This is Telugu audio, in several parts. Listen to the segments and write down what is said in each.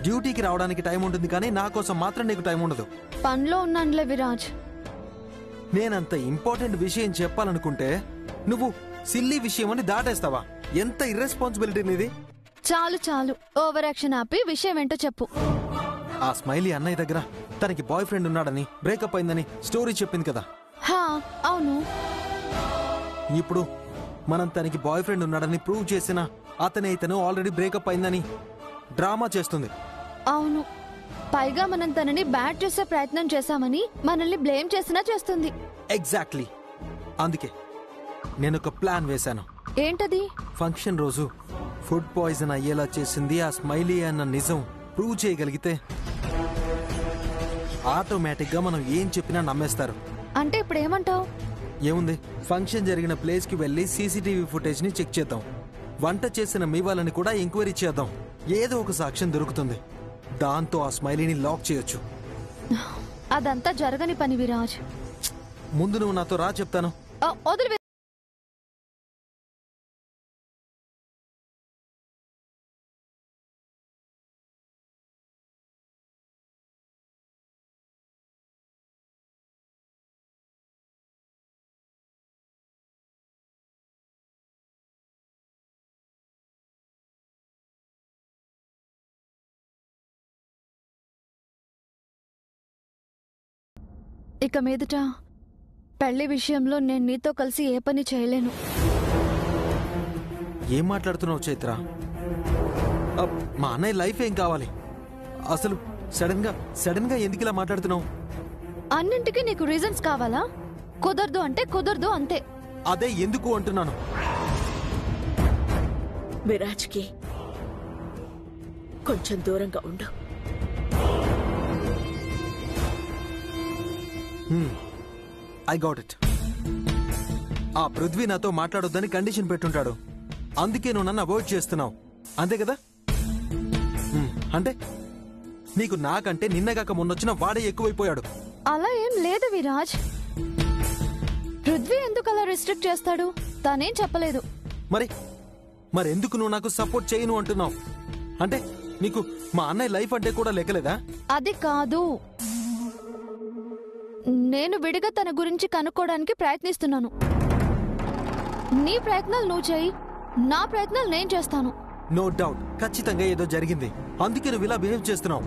డ్యూటీకి రావడానికి టైం ఉంటుంది కానీ నా కోసం మాత్రం నీకు టైం ఉండదు. పనిలో ఉన్నానులే విరాజ్. నేనంత ఇంపార్టెంట్ విషయం చెప్పాలనుకుంటే నువ్వు సిల్లీ విషయం అని దాటేస్తావా? ఎంత ఇర్రెస్పాన్సిబిలిటీ నీది. చాలు చాలు, ఓవర్ యాక్షన్ ఆపి విషయం ఏంటో చెప్పు. ఆ స్మైలీ అన్నయ్య దగ్గర తనకి బాయ్ ఫ్రెండ్ ఉన్నాడని, బ్రేకప్ అయిందని స్టోరీ చెప్పింది కదా. హా అవును. ఇప్పుడు మనం తనకి బాయ్ ఫ్రెండ్ ఉన్నాడని ప్రూవ్ చేసిన అతనే ఇతను ఆల్రెడీ బ్రేకప్ అయిందని డ్రామా చేస్తుంది. అవును, పైగా మనం తనని బ్యాడ్ చేసే ప్రయత్నం చేశామని మనల్ని బ్లేమ్ చేసినా చేస్తుంది. ఎగ్జాక్ట్లీ. అందుకే నేను ఒక ప్లాన్ వేశాను. ఏంటది? ఫంక్షన్ రోజు ఫుడ్ పాయిజన్ అయ్యేలా చేసింది ఆ స్మైలీ అన్న నిజం ప్రూవ్ చేయగలిగితే ఆటోమేటిక్ గా మనం ఏం చెప్పినా నమ్మేస్తారు. అంటే ఇప్పుడు ఏమంటావు? ఏముంది, ఫంక్షన్ జరిగిన ప్లేస్ కి వెళ్లి సీసీటీవీ ఫుటేజ్ ని చెక్ చేద్దాం. వంట చేసిన మీ వాళ్ళని కూడా ఎంక్వైరీ చేద్దాం. ఏదో ఒక సాక్ష్యం దొరుకుతుంది. దాంతో ఆ స్మైలీని లాక్ చేయొచ్చు. అదంతా జరగని పని విరాజ్. ముందు నువ్వు నాతో రా, చెప్తాను. వదిలి. ఇక మీదట పెళ్లి విషయంలో నేను నీతో కలిసి ఏ పని చేయలేను. ఏం మాట్లాడుతున్నావు చైత్ర? మా అన్నయ్య లైఫ్ ఏం కావాలి? అసలు సడన్ గా ఎందుకు ఇలా మాట్లాడుతున్నావు? అన్నింటికీ నీకు రీజన్స్ కావాలా? కుదరదు అంటే కుదరదు అంతే. అదే ఎందుకు అంటున్నాను. విరాజ్కి కొంచెం దూరంగా ఉండు. I got it. ఆ పృథ్వీ నాతో మాట్లాడొద్దని కండిషన్ పెట్టుంటాడు. అందుకే నువ్వు నన్ను అవాయిడ్ చేస్తున్నావు, అంతే కదా? అంటే నీకు నాకంటే నిన్నగాక మొన్నొచ్చిన వాడే ఎక్కువైపోయాడు. అలా ఏం లేదు విరాజ్. పృథ్వీ ఎందుకు అలా రిస్ట్రిక్ట్ చేస్తాడు? తానేం చెప్పలేదు. మరెందుకు నువ్వు నాకు సపోర్ట్ చేయను అంటున్నావు? అంటే నీకు మా అన్నయ్య లైఫ్ అంటే కూడా లెక్కలేదా? అది కాదు, నేను విడిగా తన గురించి కనుక్కోవడానికి ప్రయత్నిస్తున్నాను. నీ ప్రయత్నాలు నువ్వు చేయి, నా ప్రయత్నాలు నేను చేస్తాను. నో డౌట్, ఖచ్చితంగా ఏదో జరిగింది. అందుకే నువ్వు ఇలా బిహేవ్ చేస్తున్నావు.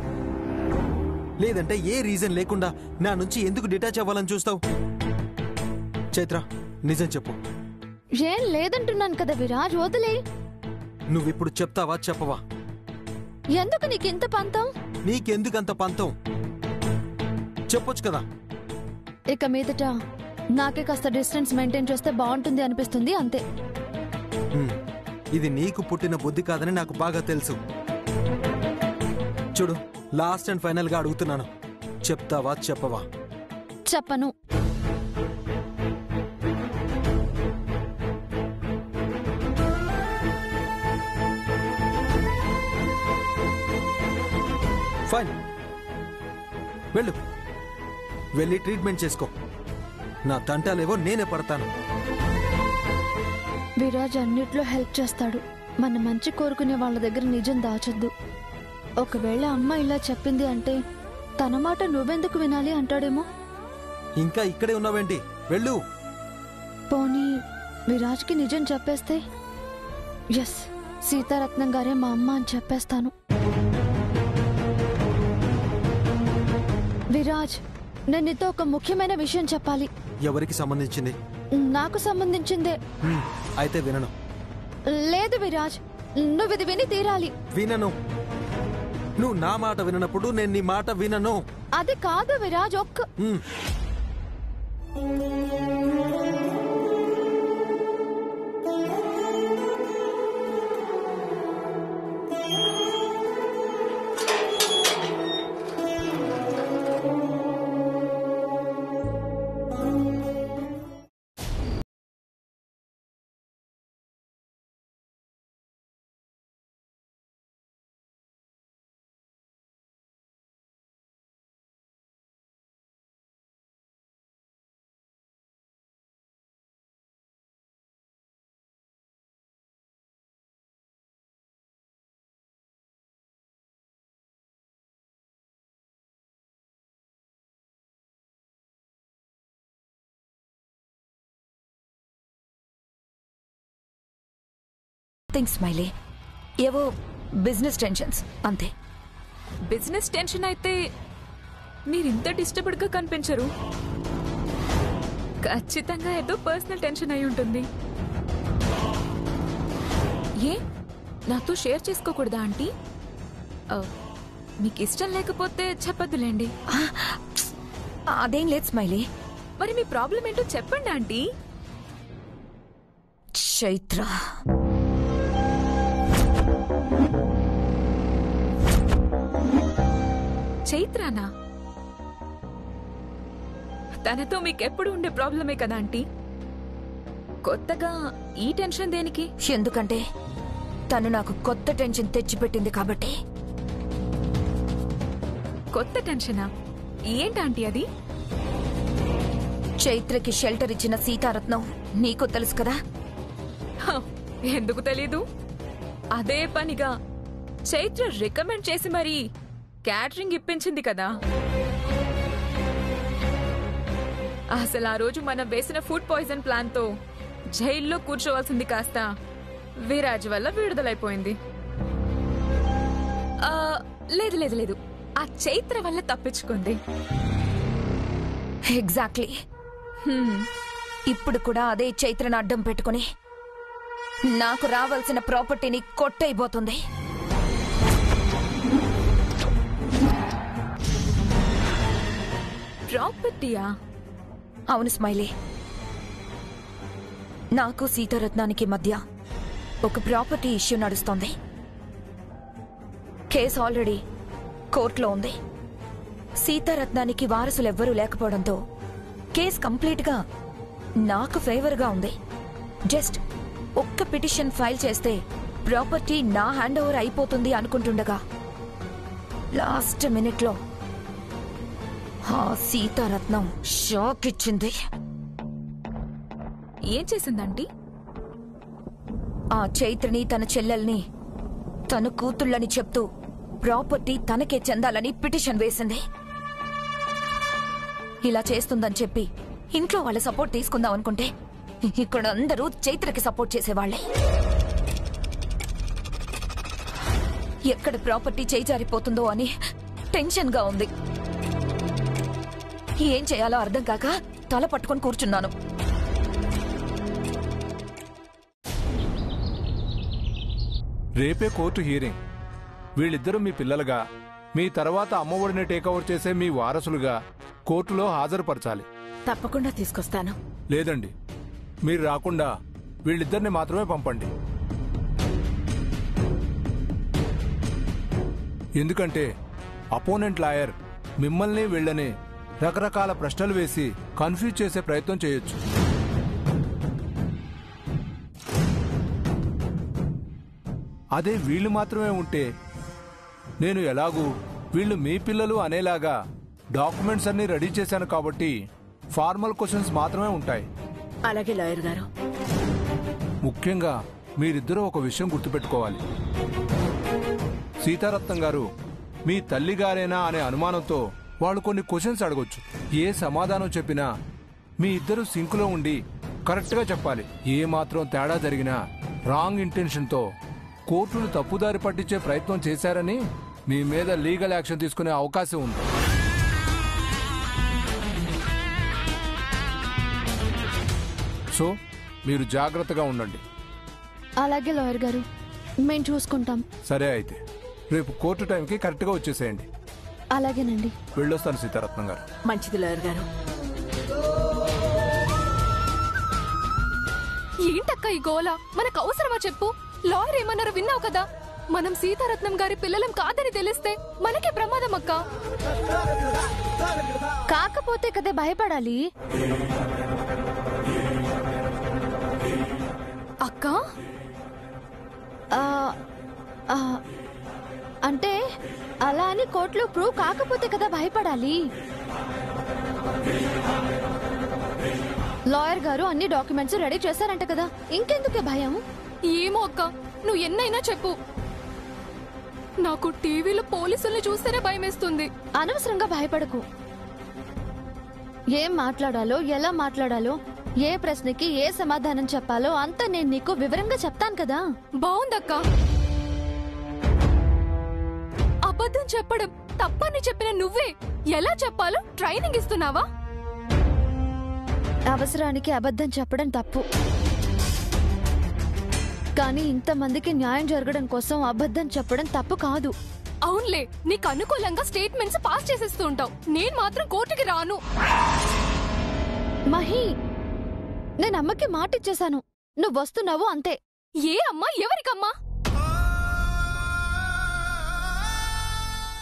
లేదంటే ఏ రీజన్ లేకుండా నా నుంచి ఎందుకు డిటాచ్ అవ్వాలని చూస్తావు? చైత్ర, నిజం చెప్పు. ఏం లేదంటున్నాను కదా విరాజ్, వదిలే. నువ్విప్పుడు చెప్తావా చెప్పవా? ఎందుకు నీకింత పంతం? నీకెందుకంత పంతం చెప్పొచ్చు కదా. ఇక మీదట నాకే కాస్త డిస్టెన్స్ మెయింటైన్ చేస్తే బాగుంటుంది అనిపిస్తుంది, అంతే. ఇది నీకు పుట్టిన బుద్ధి కాదని నాకు బాగా తెలుసు. చూడు, లాస్ట్ అండ్ ఫైనల్ గా అడుగుతున్నాను, చెప్తావా చెప్పవా? చెప్పను. ఫైన్, వెళ్ళి ట్రీట్మెంట్ చేసుకో. నా తంటాలేవో నేనే పడతాను. విరాజ్ అన్నిట్లో హెల్ప్ చేస్తాడు. మన మంచి కోరుకునే వాళ్ళ దగ్గర నిజం దాచొద్దు. ఒకవేళ అమ్మ ఇలా చెప్పింది అంటే తన మాట నువ్వెందుకు వినాలి అంటాడేమో. ఇంకా ఇక్కడే ఉన్నావేంటి? వెళ్ళు. పోనీ విరాజ్కి నిజం చెప్పేస్తే? ఎస్, సీతారత్నం గారే మా అమ్మ అని చెప్పేస్తాను. విరాజ్, నేను నీతో ఒక ముఖ్యమైన విషయం చెప్పాలి. ఎవరికి సంబంధించింది? నాకు సంబంధించిందే. అయితే వినను. లేదు విరాజ్, నువ్వు ఇది విని తీరాలి. వినను. నువ్వు నా మాట వినప్పుడు నేను నీ మాట వినను. అది కాదు విరాజ్, నథింగ్ స్మైలీ, ఏవో బిజినెస్ టెన్షన్స్ అంతే. బిజినెస్ టెన్షన్ అయితే మీరింత డిస్టర్బ్డ్ గా కనిపించరు. ఖచ్చితంగా ఏదో పర్సనల్ టెన్షన్ అయి ఉంటుంది. ఏ నాతో షేర్ చేసుకోకూడదా ఆంటీ? మీకు ఇష్టం లేకపోతే చెప్పద్దులేండి. అదేం లేదు స్మైలీ. మరి మీ ప్రాబ్లం ఏంటో చెప్పండి ఆంటీ. చైత్ర చైత్రానా? తనతో మీకెప్పుడు ఉండే ప్రాబ్లమే కదా ఆంటీ. కొత్తగా ఈ టెన్షన్ దేనికి? ఎందుకంటే తను నాకు కొత్త టెన్షన్ తెచ్చిపెట్టింది కాబట్టి. కొత్త టెన్షనా? ఏంటంటీ అది? చైత్రకి షెల్టర్ ఇచ్చిన సీతారత్నం నీకు తెలుసు కదా. హ, ఎందుకు తెలీదు? అదే పనిగా చైత్ర రికమెండ్ చేసి మరీ క్యాటరింగ్ ఇప్పించింది కదా. అసలు ఆ రోజు మనం వేసిన ఫుడ్ పాయిజన్ ప్లాన్ తో జైల్లో కూర్చోవాల్సింది కాస్త విరాజ్ వల్ల విడుదలైపోయింది. లేదు లేదు లేదు, ఆ చైత్ర వల్ల తప్పించుకుంది. ఎగ్జాక్ట్లీ. ఇప్పుడు కూడా అదే చైత్రను అడ్డం పెట్టుకుని నాకు రావాల్సిన ప్రాపర్టీని కొట్టయిపోతుంది. ప్రాపర్టీయా? అవును స్మైలీ, నాకు సీతారత్నానికి మధ్య ఒక ప్రాపర్టీ ఇష్యూ నడుస్తోంది. కేసు ఆల్రెడీ కోర్టులో ఉంది. సీతారత్నానికి వారసులెవ్వరూ లేకపోవడంతో కేసు కంప్లీట్ గా నాకు ఫేవర్ గా ఉంది. జస్ట్ ఒక్క పిటిషన్ ఫైల్ చేస్తే ప్రాపర్టీ నా హ్యాండ్ ఓవర్ అయిపోతుంది అనుకుంటుండగా లాస్ట్ మినిట్ లో ఆ సీతారత్నం షాక్ ఇచ్చింది. ఏం చేసిందంటీ? ఆ చైత్రని తన చెల్లెల్ని తను కూతుళ్ళని చెప్తూ ప్రాపర్టీ తనకే చెందాలని పిటిషన్ వేసింది. ఇలా చేస్తుందని చెప్పి ఇంట్లో వాళ్ళ సపోర్ట్ తీసుకుందాం అనుకుంటే ఇక్కడ అందరూ చైత్రకి సపోర్ట్ చేసేవాళ్లే. ఎక్కడ ప్రాపర్టీ చేజారిపోతుందో అని టెన్షన్ గా ఉంది. ఏం చేయాలో అర్థం కాక తల పట్టుకొని కూర్చున్నాను. రేపే కోర్టు హీరింగ్. వీళ్ళిద్దరూ మీ పిల్లలుగా, మీ తర్వాత అమ్మఒడిని టేకఓవర్ చేసే మీ వారసులుగా కోర్టులో హాజరుపరచాలి. తప్పకుండా తీసుకొస్తాను. లేదండి, మీరు రాకుండా వీళ్ళిద్దరిని మాత్రమే పంపండి. ఎందుకంటే అపోనెంట్ లాయర్ మిమ్మల్ని వీళ్ళని రకరకాల ప్రశ్నలు వేసి కన్ఫ్యూజ్ చేసే ప్రయత్నం చేయొచ్చు. అదే వీళ్ళు మాత్రమే ఉంటే నేను ఎలాగూ వీళ్ళు మీ పిల్లలు అనేలాగా డాక్యుమెంట్స్ అన్ని రెడీ చేశాను కాబట్టి ఫార్మల్ క్వశ్చన్స్ మాత్రమే ఉంటాయి. అలాగే లాయర్ గారు. ముఖ్యంగా మీరిద్దరూ ఒక విషయం గుర్తుపెట్టుకోవాలి. సీతారత్నం గారు మీ తల్లిగారేనా అనే అనుమానంతో వాళ్ళు కొన్ని క్వశ్చన్స్ అడగొచ్చు. ఏ సమాధానం చెప్పినా మీ ఇద్దరు సింకులో ఉండి కరెక్ట్గా చెప్పాలి. ఏ మాత్రం తేడా జరిగినా రాంగ్ ఇంటెన్షన్తో కోర్టును తప్పుదారి పట్టించే ప్రయత్నం చేశారని మీ మీద లీగల్ యాక్షన్ తీసుకునే అవకాశం ఉంది. సో మీరు జాగ్రత్తగా ఉండండి. అలాగే లాయర్ గారు, మేము చూసుకుంటాం. సరే అయితే రేపు కోర్టు టైంకి కరెక్ట్గా వచ్చేసేయండి. అలాగేనండి. వెళ్ళొస్తాను సీతారత్నం గారు. మంచిది లాయర్ గారు. ఏంటక్క ఈ గోల? మనకు అవసరమా చెప్పు? లాయర్ ఏమన్నారో విన్నావు కదా. మనం సీతారత్నం గారి పిల్లలం కాదని తెలిస్తే మనకే ప్రమాదం అక్క. కాకపోతే కదే భయపడాలి అక్క. అంటే అలా అని కోర్టులో ప్రూవ్ కాకపోతే కదా భయపడాలి. లాయర్ గారు అన్ని డాక్యుమెంట్స్ రెడీ చేశారంట కదా, ఇంకెందుకే భయం? ఏమో అక్క, నువ్వు ఎన్నైనా చెప్పు. నాకు టీవీలో పోలీసుల్ని చూస్తేనే భయమేస్తుంది. అనవసరంగా భయపడకు. ఏం మాట్లాడాలో ఎలా మాట్లాడాలో ఏ ప్రశ్నకి ఏ సమాధానం చెప్పాలో అంతా నేను నీకు వివరంగా చెప్తాను కదా. బావుందక్క. అబద్ధం చెప్పడం తప్పని చెప్పిన నువ్వే ఎలా చెప్పాలో ట్రైనింగ్ ఇస్తున్నావా? అవసరానికి అబద్ధం చెప్పడం తప్పు, కానీ ఇంతమందికి న్యాయం జరగడం కోసం అబద్ధం చెప్పడం తప్పు కాదు. అవునులే, నీకు అనుకూలంగా స్టేట్మెంట్స్ పాస్ చేసేస్తూ ఉంటావు. నేను మాత్రం కోర్టుకి రాను. మహి, నేను అమ్మకి మాటిచ్చేశాను, నువ్వు వస్తున్నావు అంతే. ఏ అమ్మా? ఎవరికమ్మా?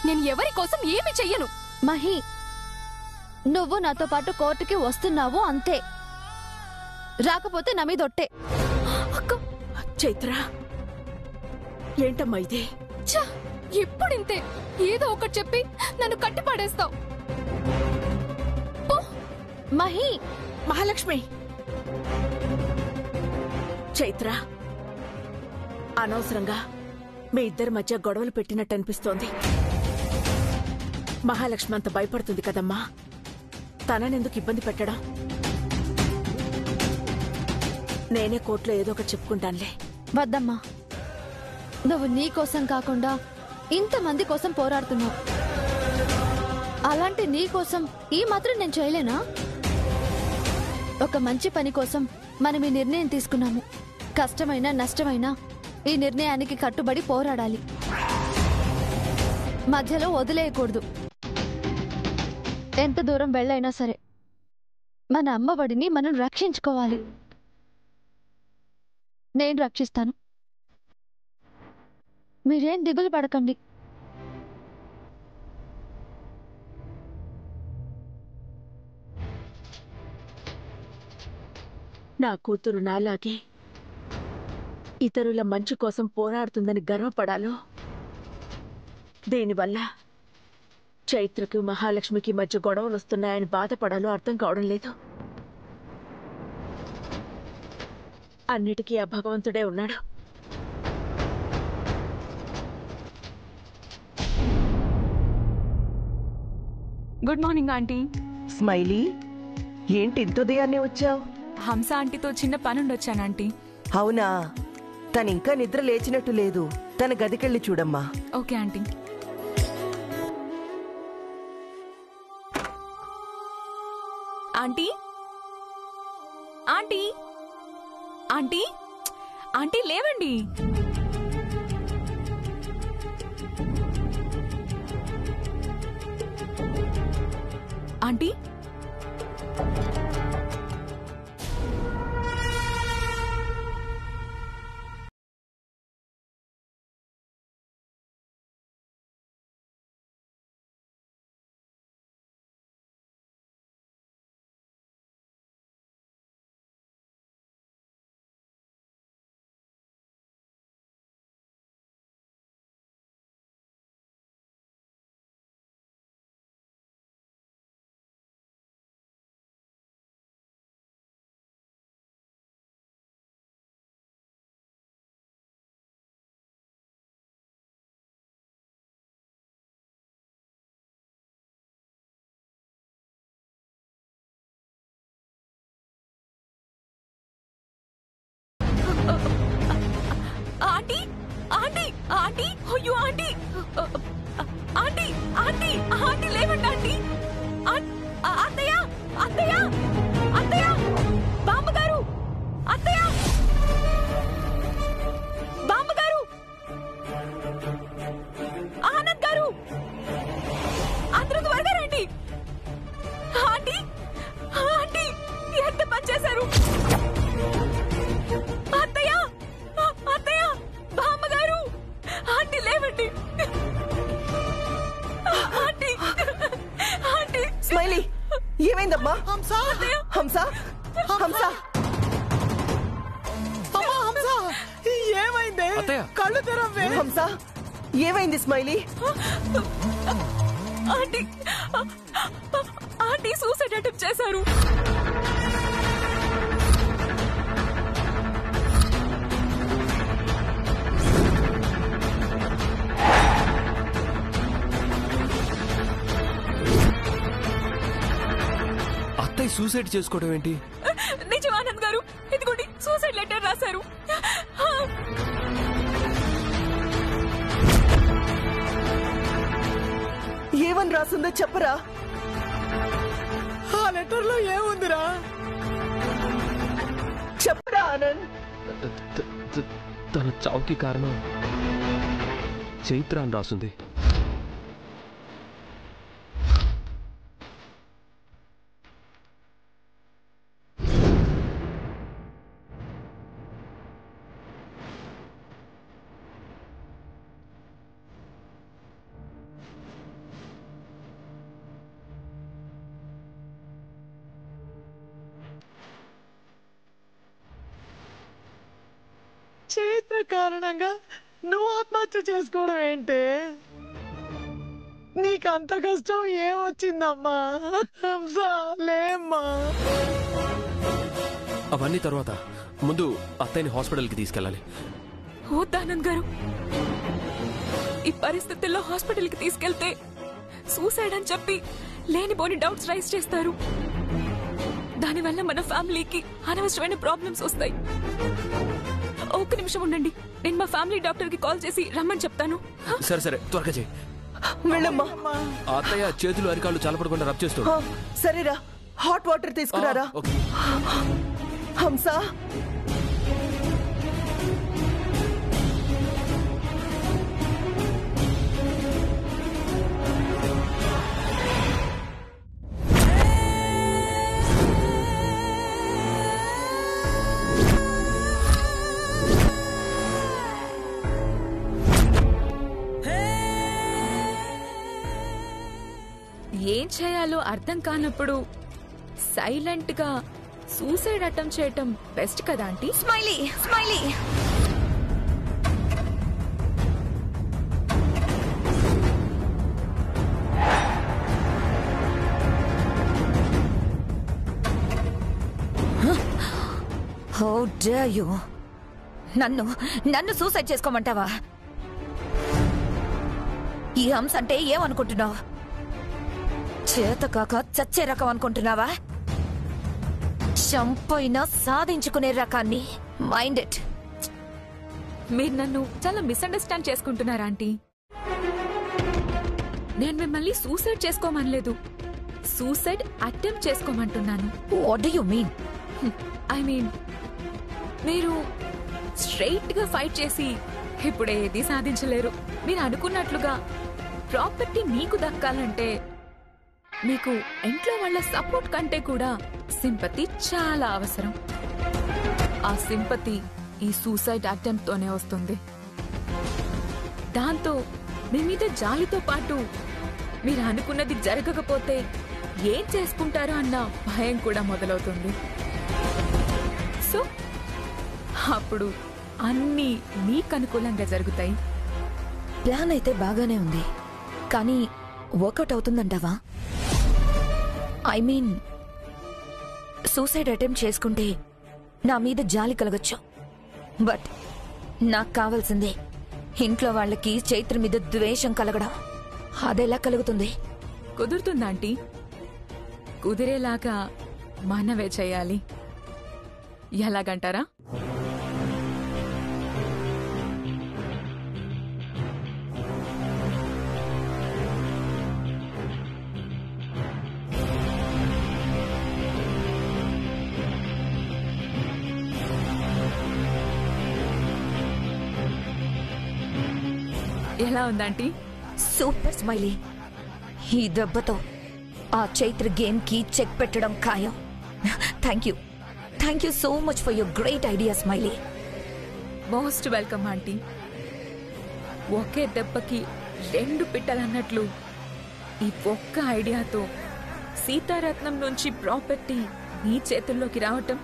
నేను ఎవరి కోసం ఏమి చెయ్యను. మహి, నువ్వు నాతో పాటు కోర్టుకి వస్తున్నావు అంతే. రాకపోతే నా మీదొట్టే. అక్క, చైత్ర ఏంటమ్మా ఇది? ఛ! ఎప్పుడింతే ఏదో ఒకటి చెప్పి నన్ను కట్టిపడేస్తావు. మహి, మహాలక్ష్మి, చైత్ర అనవసరంగా మీ ఇద్దరి మధ్య గొడవలు పెట్టినట్టు అనిపిస్తోంది. మహాలక్ష్మి అంత భయపడుతుంది కదమ్మా, తననెందుకు ఇబ్బంది పెట్టడం? నేనే కోర్టులో ఏదో ఒకటి చెప్పుకుంటానులే. వద్దమ్మా, నువ్వు నీ కోసం కాకుండా ఇంతమంది కోసం పోరాడుతున్నావు. అలాంటి నీ కోసం ఈ మాత్రం నేను చేయలేనా? ఒక మంచి పని కోసం మనం ఈ నిర్ణయం తీసుకున్నాము. కష్టమైనా నష్టమైనా ఈ నిర్ణయానికి కట్టుబడి పోరాడాలి. మధ్యలో వదిలేయకూడదు. ఎంత దూరం వెళ్ళైనా సరే మన అమ్మఒడిని మనం రక్షించుకోవాలి. నేను రక్షిస్తాను, మీరేం దిగులు పడకండి. నా కూతురు నాలాగే ఇతరుల మంచి కోసం పోరాడుతుందని గర్వపడాలో, దీనివల్ల చైత్రకు మహాలక్ష్మికి మధ్య గొడవలు వస్తున్నాయని బాధపడాలో అర్థం కావడం లేదు. అన్నిటికీ ఆ భగవంతుడే ఉన్నాడు. Good morning aunty. స్మైలీ, ఏంటి ఇంత ఉదయాన్నే వచ్చావు? హంస ఆంటీతో చిన్న పనుండొచ్చాను ఆంటీ. అవునా? తనింకా నిద్ర లేచినట్టు లేదు. తన గదికెళ్ళి చూడమ్మా. Okay aunty. Aunty, aunty, aunty, aunty లేవండి. ఆంటీ, ఆంటీ, ఆంటీ, ఆంటీ, అయ్యో ఆంటీ, ఆంటీ, ఆంటీ, ఆంటీ లేవండి ఆంటీ. అత్తయ్య, అత్తయ్య, అత్తయ్య, బామ్మగారు, అత్తయ్య, బామ్మగారు, ఆనంద్ గారు, అందరూ త్వరగా రండి. ఆంటీ, ఆంటీ, ఎంత పని చేశారు? అత్తయ్య, అత్తయ్య, బామ్మగారు, ఆంటీ లేవండి. Aunty, aunty. స్మైలీ, ఏమైందమ్మా? హంస, హంస, హంస, ఏమైంది? కళ్ళు తెరవే. హంస, ఏమైంది smiley? Aunty, aunty suicide attempt చేశారు. అత్తయ్య సూసైడ్ చేసుకోవడం ఏంటి? నిజం రాశారు. ఏమని రాసిందో చెప్పరా? ఆ లెటర్ లో ఏముందిరా? చెప్పరా ఆనంద్. తన చావుకి కారణం చైత్ర అని రాసుంది. చైత్ర కారణంగా నువ్వు ఆత్మహత్య చేసుకోవడం ఏంటే? నీకంత కష్టం ఏమొచ్చిందమ్మా? లేమ్మా. అవన్నీ తర్వాత ముందు అత్తయ్యని హాస్పిటల్కి తీసుకెళ్ళాలి. వద్దానంద్ గారు, ఈ పరిస్థితుల్లో హాస్పిటల్కి తీసుకెళ్తే సూసైడ్ అని చెప్పి లేనిపోని డౌట్స్ రైజ్ చేస్తారు. దానివల్ల మన ఫ్యామిలీకి అనవసరమైన ప్రాబ్లమ్స్ వస్తాయి. ఒక్క నిమిషం ఉండండి, నేను మా ఫ్యామిలీ డాక్టర్ కి కాల్ చేసి రమ్మని చెప్తాను. సరే సరే, త్వరగా చేయి. వెళ్ళమ్మా. అత్తయ్య చేతులు అరికాళ్ళు చల్లపడకుండా రబ్ చేస్తాడు. సరేరా, హాట్ వాటర్ తీసుకురారా. హంస, ఏం చేయాలో అర్థం కానప్పుడు సైలెంట్ గా సూసైడ్ అటెంప్ట్ చేయటం బెస్ట్ కదా aunty? Smiley smiley, how dare you! నన్ను సూసైడ్ చేసుకోమంటావా? ఈ హంస అంటే ఏమనుకుంటున్నావు? చేత కాక చచ్చే రకం అనుకుంటున్నావా? చంపైనా సాధించుకునే రకాన్ని. Mind it. మీరు నన్ను చాలా మిస్అండర్స్టాండ్ చేసుకుంటున్నారా ఆంటీ? నేను మిమ్మల్ని సూసైడ్ చేసుకోమనలేదు, సూసైడ్ అటెంప్ట్ చేసుకోమంటున్నాను. What do you mean? I mean, మీరు స్ట్రైట్ గా ఫైట్ చేసి ఇప్పుడు ఏది సాధించలేరు. మీరు అనుకున్నట్లుగా ప్రాపర్టీ మీకు దక్కాలంటే మీకు ఇంట్లో వాళ్ళ సపోర్ట్ కంటే కూడా సింపతి చాలా అవసరం. ఆ సింపతి ఈ సూసైడ్ అటెంప్ట్ తోనే వస్తుంది. దాంతో మీ మీద జాలితో పాటు మీరు అనుకున్నది జరగకపోతే ఏం చేసుకుంటారో అన్న భయం కూడా మొదలవుతుంది. సో అప్పుడు అన్నీ మీకు అనుకూలంగా జరుగుతాయి. ప్లాన్ అయితే బాగానే ఉంది, కానీ వర్కౌట్ అవుతుందంటావా? ఐ మీన్, సూసైడ్ అటెంప్ట్ చేసుకుంటే నా మీద జాలి కలగచ్చు, బట్ నాకు కావాల్సిందే ఇంట్లో వాళ్ళకి చైత్ర మీద ద్వేషం కలగడం. అదెలా కలుగుతుంది? కుదురుతుందా ఆంటీ? కుదిరేలాగా మనవే చేయాలి. ఎలాగంటారా? ఎలా ఉందంటీ? Super smiley. ఈ దెబ్బతో ఆ చైత్ర గేమ్ కి చెక్ పెట్టడం ఖాయం. Thank you so much for your great idea smiley. Most welcome aunty. ఒకే దెబ్బకి రెండు పిట్టలన్నట్లు ఈ ఒక్క ఐడియాతో సీతారత్నం నుంచి ప్రాపర్టీ మీ చేతుల్లోకి రావటం,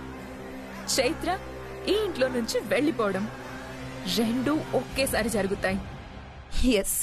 చైత్ర ఈ ఇంట్లో నుంచి వెళ్ళిపోవడం, రెండూ ఒకేసారి జరుగుతాయి. ఎస్.